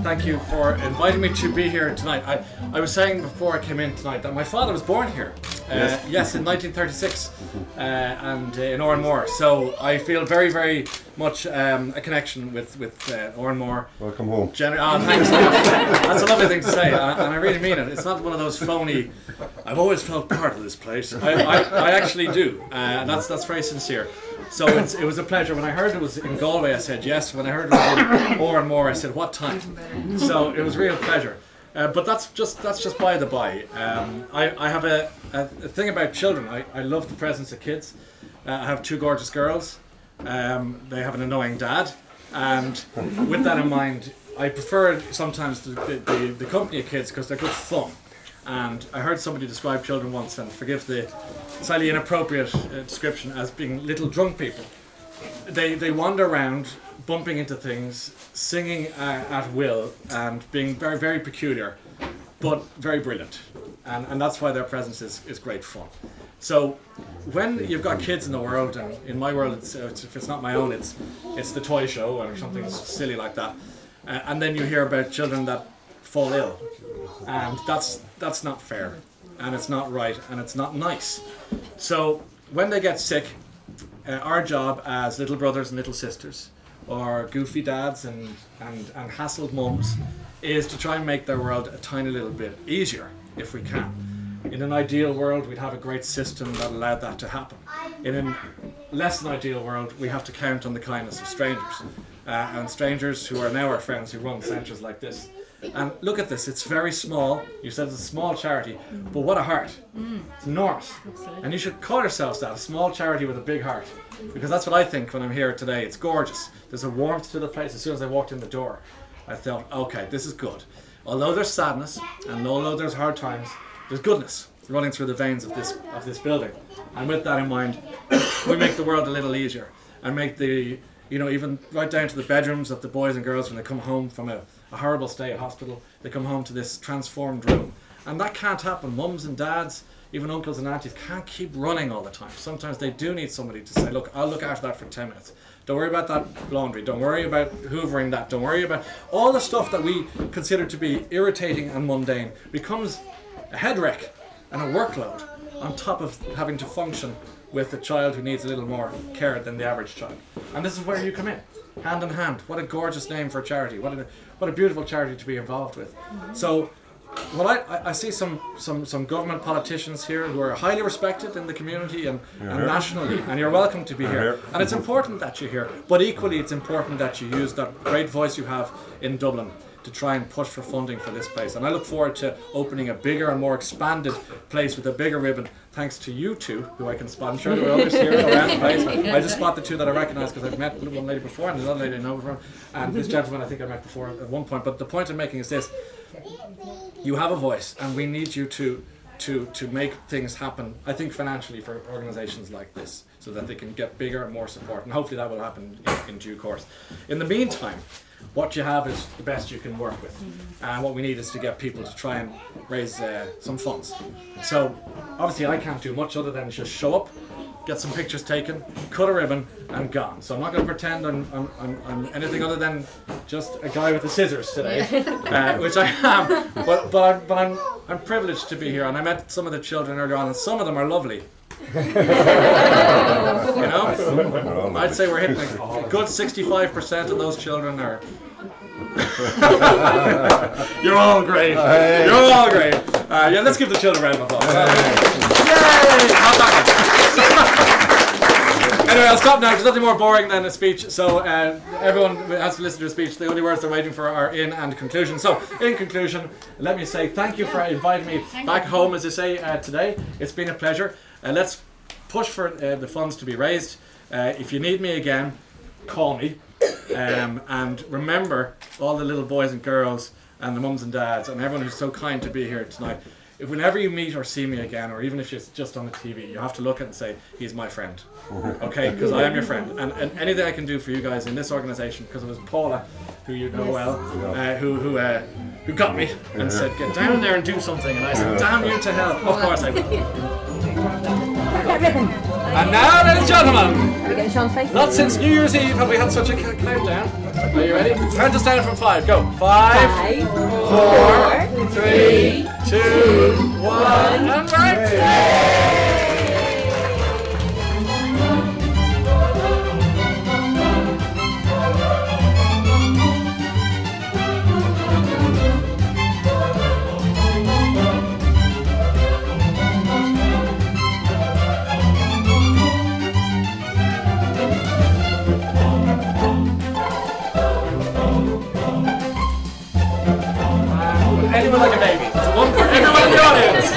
thank you for inviting me to be here tonight. I was saying before I came in tonight that my father was born here. Yes, in 1936, and in Oranmore. So I feel very, very much a connection with Oranmore. Welcome home. Thanks. That's a lovely thing to say, and I really mean it. It's not one of those phony, I've always felt part of this place. I actually do, and that's very sincere. So it was a pleasure. When I heard it was in Galway, I said yes. When I heard it was in Oranmore, I said what time? So it was a real pleasure. But that's just by the by. I have a thing about children. I love the presence of kids. I have two gorgeous girls. They have an annoying dad, and with that in mind, I prefer sometimes the company of kids because they're good fun. And I heard somebody describe children once, and forgive the slightly inappropriate description, as being little drunk people. They wander around, bumping into things, singing at will, and being very, very peculiar, but very brilliant. And that's why their presence is great fun. So when you've got kids in the world, and in my world, if it's not my own, it's the toy show or something silly like that. And then you hear about children that fall ill, and that's not fair, and it's not right, and it's not nice. So when they get sick, our job as little brothers and little sisters, or goofy dads and hassled mums, is to try and make their world a tiny little bit easier if we can. In an ideal world, we'd have a great system that allowed that to happen. In a less than ideal world, we have to count on the kindness of strangers, and strangers who are now our friends who run centres like this. And look at this, it's very small. You said it's a small charity, but what a heart. It's enormous. And you should call yourselves that, a small charity with a big heart. Because that's what I think when I'm here today. It's gorgeous. There's a warmth to the place. As soon as I walked in the door, I thought, okay, this is good. Although there's sadness, and although there's hard times, there's goodness running through the veins of this building. And with that in mind, we make the world a little easier. And make the, even right down to the bedrooms of the boys and girls when they come home from a horrible stay at hospital, they come home to this transformed room. And that can't happen. Mums and dads, even uncles and aunties, can't keep running all the time. Sometimes they do need somebody to say, look, I'll look after that for 10 minutes. Don't worry about that laundry. Don't worry about hoovering that. Don't worry about all the stuff that we consider to be irritating and mundane becomes a head wreck and a workload on top of having to function with a child who needs a little more care than the average child. And this is where you come in, hand in hand. What a gorgeous name for a charity. What a beautiful charity to be involved with. So, well, I see some government politicians here who are highly respected in the community and nationally, and you're welcome to be here. And it's important that you're here, but equally it's important that you use that great voice you have in Dublin to try and push for funding for this place. And I look forward to opening a bigger and more expanded place with a bigger ribbon, thanks to you two, who I can spot. I'm sure there are others here around the place. I just spot the two that I recognise because I've met one lady before and another lady I know before, and this gentleman I think I met before at one point. But the point I'm making is this: you have a voice, and we need you to make things happen, I think, financially for organisations like this, so that they can get bigger and more support, and hopefully that will happen in due course. In the meantime, what you have is the best you can work with, and what we need is to get people to try and raise some funds. So obviously I can't do much other than just show up, get some pictures taken, cut a ribbon, and gone. So I'm not going to pretend I'm anything other than just a guy with the scissors today, which I am. But I'm privileged to be here, and I met some of the children earlier on, and some of them are lovely. I'd say we're hitting a good 65% of those children are. You're all great. You're all great. Yeah, let's give the children a round of applause. Yay! How's that? Anyway, I'll stop now. There's nothing more boring than a speech. So everyone has to listen to a speech. The only words they're waiting for are in and conclusion. So, in conclusion, let me say thank you for inviting me back home, as I say, today. It's been a pleasure. Let's push for the funds to be raised. If you need me again, call me. And remember all the little boys and girls and the mums and dads and everyone who's so kind to be here tonight. If whenever you meet or see me again, or even if it's just on the TV, you have to look at it and say, he's my friend. Okay, because I am your friend. And anything I can do for you guys in this organisation, because it was Paula, who you know well, who got me and said, get down there and do something. And I said, damn you to hell. Of course I will. And now, ladies and gentlemen, Are we getting Sean's face? not since New Year's Eve have we had such a countdown. Are you ready? Count us down from 5. Go. 5, 4, 3, 2, 1, and right. Anyone like a baby? It's one for everyone in the audience.